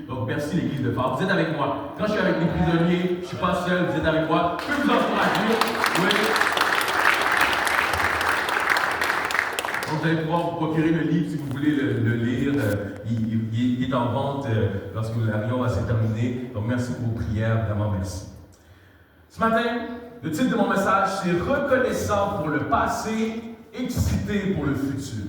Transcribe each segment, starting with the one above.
Donc, merci l'Église de Phare. Vous êtes avec moi. Quand je suis avec les prisonniers, je ne suis pas seul, vous êtes avec moi. Je peux vous encourager. Oui. Donc, vous allez pouvoir vous procurer le livre si vous voulez le lire. Il est en vente lorsque la réunion va se terminer. Donc, merci pour vos prières. Vraiment, merci. Ce matin, le titre de mon message, c'est Reconnaissant pour le passé, excité pour le futur.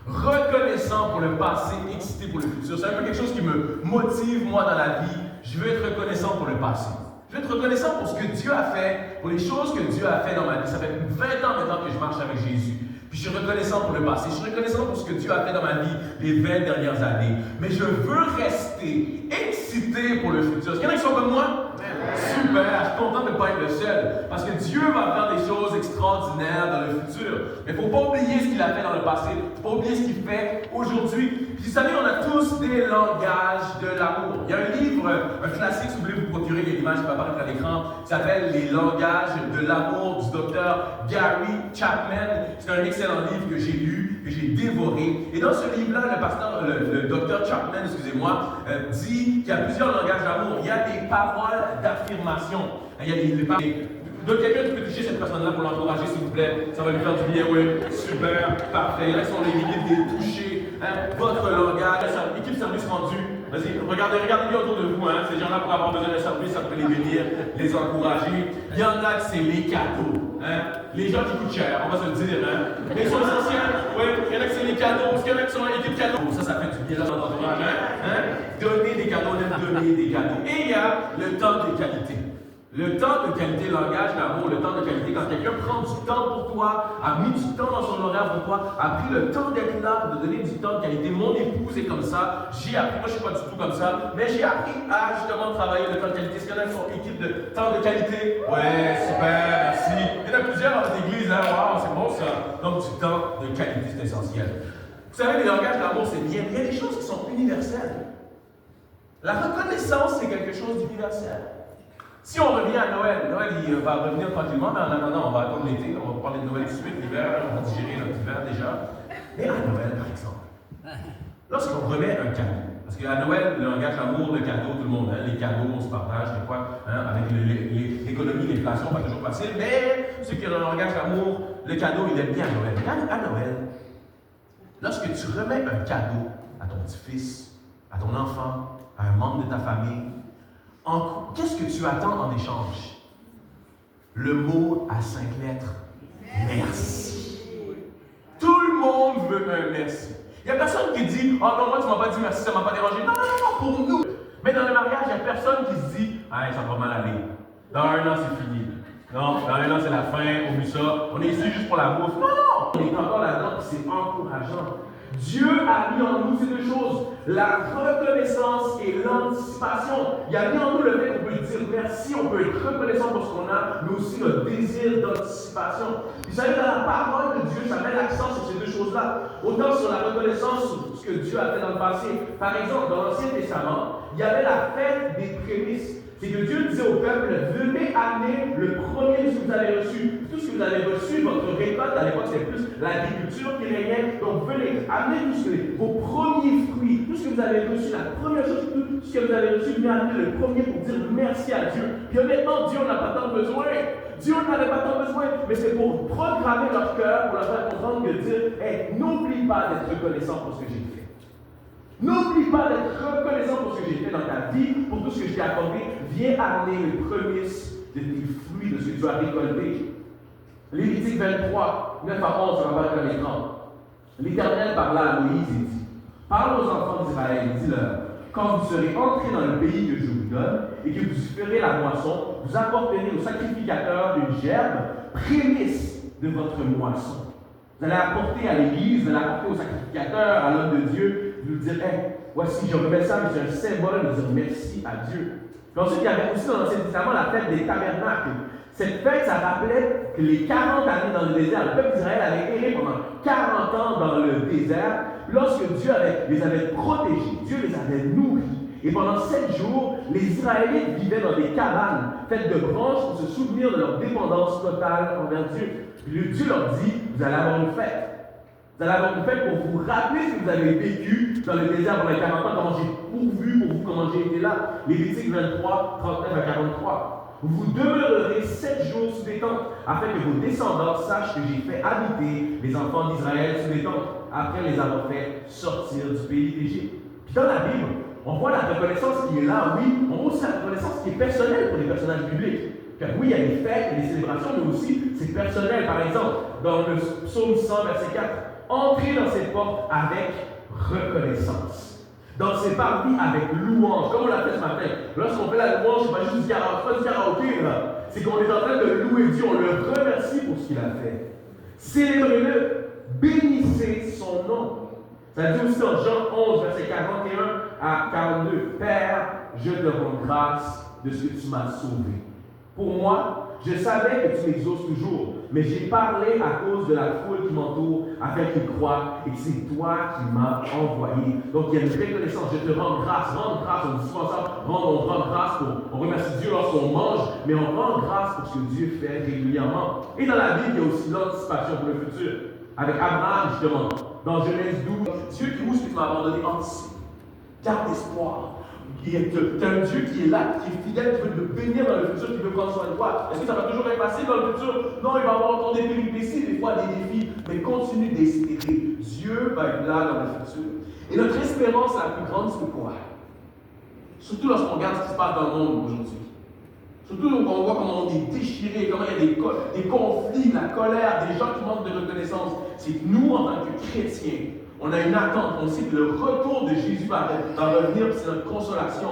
Reconnaissant pour le passé, excité pour le futur. C'est un peu quelque chose qui me motive, moi, dans la vie. Je veux être reconnaissant pour le passé. Je veux être reconnaissant pour ce que Dieu a fait, pour les choses que Dieu a fait dans ma vie. Ça fait 20 ans maintenant que je marche avec Jésus. Puis je suis reconnaissant pour le passé. Je suis reconnaissant pour ce que Dieu a fait dans ma vie les 20 dernières années. Mais je veux rester excité pour le futur. Est-ce qu'il y en a qui sont comme moi? Super, je suis content de ne pas être le seul. Parce que Dieu va faire des choses extraordinaires dans le futur. Mais il ne faut pas oublier ce qu'il a fait dans le passé. Il ne faut pas oublier ce qu'il fait aujourd'hui. Puis vous savez, on a tous des langages de l'amour. Il y a un livre, un classique, si vous voulez vous procurer, il y a l'image qui va apparaître à l'écran, qui s'appelle Les langages de l'amour du docteur Gary Chapman. C'est un excellent livre que j'ai lu, que j'ai dévoré. Et dans ce livre-là, le docteur Chapman, excusez-moi, dit qu'il y a plusieurs langages d'amour. Il y a des paroles d'affirmation. Il y a des paroles. Donc, quelqu'un qui peut toucher cette personne-là pour l'encourager, s'il vous plaît. Ça va lui faire du bien, oui. Super, parfait. Là, sont les milliers de les toucher. Votre langage, équipe service rendu. Vas-y, regardez bien autour de vous. Ces gens-là, pour avoir besoin d'un service, après les venir, les encourager. Il y en a que c'est les cadeaux. Les gens qui coûtent cher, on va se le dire. Mais ils sont essentiels. Oui, il y en a que c'est les cadeaux. Parce qu'il y en a qui sont équipe cadeaux. Ça fait du bien dans notre entourage. Donner des cadeaux, on aime donner des cadeaux. Et il y a le temps de qualité. Le temps de qualité, langage d'amour, le temps de qualité, quand quelqu'un prend du temps pour toi, a mis du temps dans son horaire pour toi, a pris le temps d'être là, de donner du temps de qualité. Mon épouse est comme ça, j'ai appris, moi je ne suis pas du tout comme ça, mais j'ai appris à justement travailler le temps de qualité. Est-ce qu'il y en a qui sont équipe de temps de qualité? Ouais, super, merci. Il y en a plusieurs dans cette église, wow, c'est bon ça. Donc du temps de qualité, c'est essentiel. Vous savez, les langages d'amour, c'est bien, il y a des choses qui sont universelles. La reconnaissance, c'est quelque chose d'universel. Si on revient à Noël, Noël il va revenir tranquillement, mais en attendant, on va attendre l'été, on va parler de Noël tout de suite, l'hiver, on va digérer notre hiver déjà. Mais à Noël, par exemple, lorsqu'on remet un cadeau, parce qu'à Noël, le langage d'amour, le cadeau, tout le monde, les cadeaux, on se partage, des fois, avec l'économie, l'inflation, pas toujours facile, mais ceux qui ont le langage d'amour, le cadeau, il aime bien à Noël. Mais à Noël, lorsque tu remets un cadeau à ton petit-fils, à ton enfant, à un membre de ta famille, qu'est-ce que tu attends en échange? Le mot à 5 lettres. Merci. Tout le monde veut un merci. Il n'y a personne qui dit, oh non, moi tu m'as pas dit merci, ça ne m'a pas dérangé. Non, pour nous. Mais dans le mariage, il n'y a personne qui se dit, ah, ça va mal aller. Dans un an, c'est fini. Non, dans un an, c'est la fin, on vu ça. On est ici juste pour la bouffe. Non, on est encore là-dedans, c'est encourageant. Dieu a mis en nous ces deux choses, la reconnaissance et l'anticipation. Il a mis en nous le fait qu'on peut dire merci, on peut être reconnaissant pour ce qu'on a, mais aussi le désir d'anticipation. Vous savez, dans la parole de Dieu, ça met l'accent sur ces deux choses-là. Autant sur la reconnaissance, sur ce que Dieu a fait dans le passé. Par exemple, dans l'Ancien Testament, il y avait la fête des prémices. C'est que Dieu disait au peuple, venez amener le premier de ce que vous avez reçu. Tout ce que vous avez reçu, votre récolte, à l'époque c'était plus l'agriculture qui régnait. Donc venez, amenez vos premiers fruits, tout ce que vous avez reçu, la première chose, tout ce que vous avez reçu, venez amener le premier pour dire merci à Dieu. Puis honnêtement, Dieu n'a pas tant besoin. Dieu n'avait pas tant besoin, mais c'est pour programmer leur cœur, pour leur faire comprendre que dire, hey, n'oublie pas d'être reconnaissant pour ce que j'ai fait. N'oublie pas d'être reconnaissant pour ce que j'ai fait dans ta vie, pour tout ce que je t'ai accordé. Viens amener les prémices de tes fruits, de ce que tu as récolté. Lévitique 23, 9 à 11, ça va apparaître à l'écran. L'Éternel parla à Moïse et dit, parle aux enfants d'Israël et dis-leur, quand vous serez entrés dans le pays que je vous donne et que vous ferez la moisson, vous apporterez au sacrificateur une gerbe, prémisse de votre moisson. Vous allez apporter à l'Église, vous allez apporter au sacrificateur, à l'homme de Dieu, de lui dire, hey, voici, je remets ça, mais c'est un symbole de dire merci à Dieu. Puis ensuite, il y avait aussi dans l'Ancien Testament la fête des tabernacles. Cette fête, ça rappelait que les 40 années dans le désert, le peuple d'Israël avait erré pendant 40 ans dans le désert, lorsque Dieu les avait protégés, Dieu les avait nourris. Et pendant 7 jours, les Israélites vivaient dans des cabanes faites de branches pour se souvenir de leur dépendance totale envers Dieu. Puis Dieu leur dit, vous allez avoir une fête. Vous allez avoir une fête pour vous rappeler ce que vous avez vécu dans le désert pendant les 40 ans, comment j'ai pourvu pour vous, comment j'ai été là. Lévitique 23, 39 à 43. Vous demeurerez 7 jours sous des tentes, afin que vos descendants sachent que j'ai fait habiter les enfants d'Israël sous des tentes, après les avoir fait sortir du pays d'Égypte. Puis dans la Bible, on voit la reconnaissance qui est là, oui, on voit aussi la reconnaissance qui est personnelle pour les personnages bibliques. Car oui, il y a des fêtes, il y a des célébrations, mais aussi c'est personnel. Par exemple, dans le psaume 100, verset 4, entrez dans cette porte avec reconnaissance. Dans ses parvis avec louange, comme on l'a fait ce matin. Lorsqu'on fait la louange, c'est pas juste du karaoké, là. C'est qu'on est en train de louer Dieu, on le remercie pour ce qu'il a fait. Célébrez-le, bénissez son nom. Ça dit aussi dans Jean 11, verset 41 à 42. Père, je te rends grâce de ce que tu m'as sauvé. Pour moi, je savais que tu m'exauces toujours, mais j'ai parlé à cause de la foule qui m'entoure, afin qu'ils croient, et que c'est toi qui m'as envoyé. Donc il y a une reconnaissance, je te rends grâce, on dit souvent ça, on rend grâce, on remercie Dieu lorsqu'on mange, mais on rend grâce pour ce que Dieu fait régulièrement. Et dans la Bible, il y a aussi l'anticipation pour le futur. Avec Abraham, justement, dans Genèse 12, Dieu qui ouvre ce que tu m'as abandonné, anticipe, garde espoir. Tu es un Dieu qui est là, qui est fidèle, qui veut te bénir dans le futur, qui veut prendre soin de toi. Est-ce que ça va toujours être facile dans le futur? Non, il va y avoir encore des péripéties, des fois des défis, mais continue d'espérer. Dieu va être là dans le futur. Et notre espérance la plus grande, c'est quoi? Surtout lorsqu'on regarde ce qui se passe dans le monde aujourd'hui. Surtout quand on voit comment on est déchiré, comment il y a des conflits, la colère, des gens qui manquent de reconnaissance. C'est que nous, en tant que chrétiens, on a une attente, on sait que le retour de Jésus va revenir, c'est notre consolation.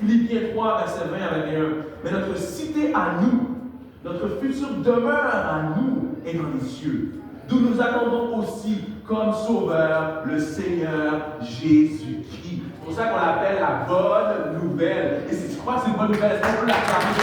Philippiens 3, verset 20 à 21. Mais notre cité à nous, notre future demeure à nous est dans les cieux, d'où nous attendons aussi comme sauveur le Seigneur Jésus-Christ. C'est pour ça qu'on l'appelle la bonne nouvelle. Et si tu crois que c'est une bonne nouvelle, est-ce qu'on peut l'acclamer?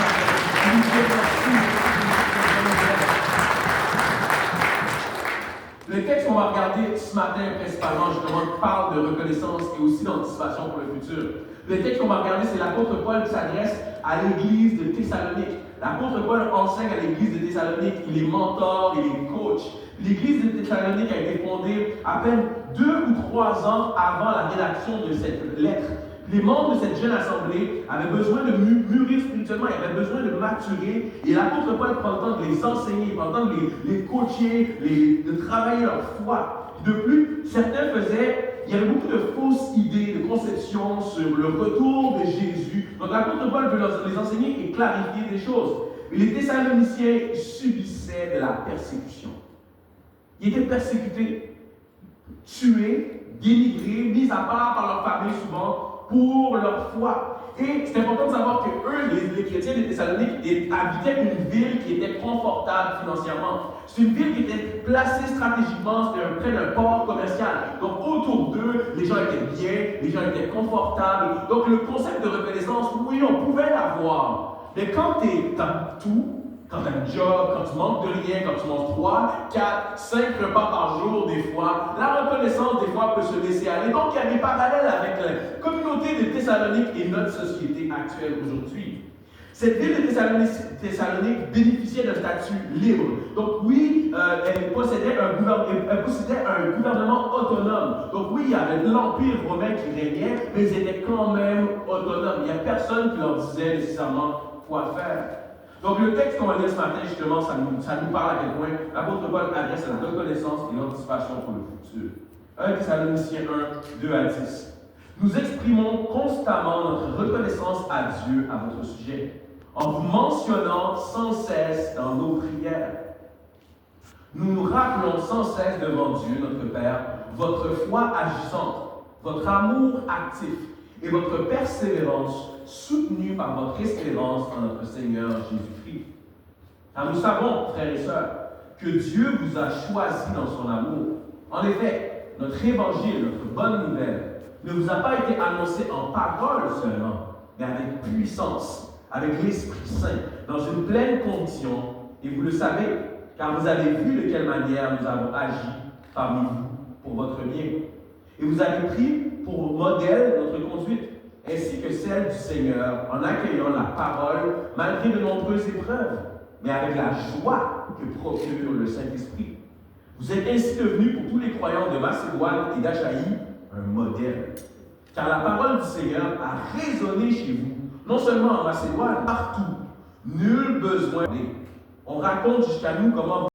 Le texte qu'on va regarder ce matin, principalement, justement, parle de reconnaissance et aussi d'anticipation pour le futur. Le texte qu'on va regarder, c'est l'apôtre Paul qui s'adresse à l'église de Thessalonique. L'apôtre Paul enseigne à l'église de Thessalonique, il est mentor, il est coach. L'église de Thessalonique a été fondée à peine 2 ou 3 ans avant la rédaction de cette lettre. Les membres de cette jeune assemblée avaient besoin de mûrir spirituellement, ils avaient besoin de maturer. Et l'apôtre Paul prend le temps de les enseigner, il prend le temps de les coacher, de travailler leur foi. De plus, il y avait beaucoup de fausses idées, de conceptions sur le retour de Jésus. Donc l'apôtre Paul veut les enseigner et clarifier des choses. Mais les Thessaloniciens subissaient de la persécution. Ils étaient persécutés, tués, dénigrés, mis à part par leur famille souvent, pour leur foi. Et c'est important de savoir que eux, les chrétiens de Thessalonique, habitaient une ville qui était confortable financièrement. C'est une ville qui était placée stratégiquement, c'était près d'un port commercial. Donc autour d'eux, les gens étaient bien, les gens étaient confortables. Donc le concept de reconnaissance, oui, on pouvait l'avoir. Mais quand tu as tout, quand tu as un job, quand tu manques de rien, quand tu manges 3, 4, 5 repas par jour des fois, la reconnaissance des fois peut se laisser aller. Donc il y a des parallèles avec la communauté de Thessalonique et notre société actuelle aujourd'hui. Cette ville de Thessalonique bénéficiait d'un statut libre. Donc oui, elle possédait un gouvernement autonome. Donc oui, il y avait l'Empire romain qui régnait, mais ils étaient quand même autonomes. Il n'y a personne qui leur disait nécessairement quoi faire. Donc le texte qu'on va lire ce matin, justement, ça nous parle à quel point l'apôtre Paul adresse la reconnaissance et l'anticipation pour le futur. 1 Thessaloniciens 1, 2 à 10. Nous exprimons constamment notre reconnaissance à Dieu à votre sujet, en vous mentionnant sans cesse dans nos prières. Nous nous rappelons sans cesse devant Dieu, notre Père, votre foi agissante, votre amour actif et votre persévérance soutenue par votre espérance en notre Seigneur Jésus-Christ. Car nous savons, frères et sœurs, que Dieu vous a choisis dans son amour. En effet, notre évangile, notre bonne nouvelle, ne vous a pas été annoncé en parole seulement, mais avec puissance, avec l'Esprit Saint, dans une pleine conviction, et vous le savez, car vous avez vu de quelle manière nous avons agi parmi vous pour votre bien. Et vous avez pris pour modèle notre conduite, ainsi que celle du Seigneur, en accueillant la parole, malgré de nombreuses épreuves, mais avec la joie que procure le Saint-Esprit. Vous êtes ainsi devenus pour tous les croyants de Macédoine et d'Achaïe un modèle. Car la parole du Seigneur a résonné chez vous, non seulement en Macédoine, partout. Nul besoin. On raconte jusqu'à nous comment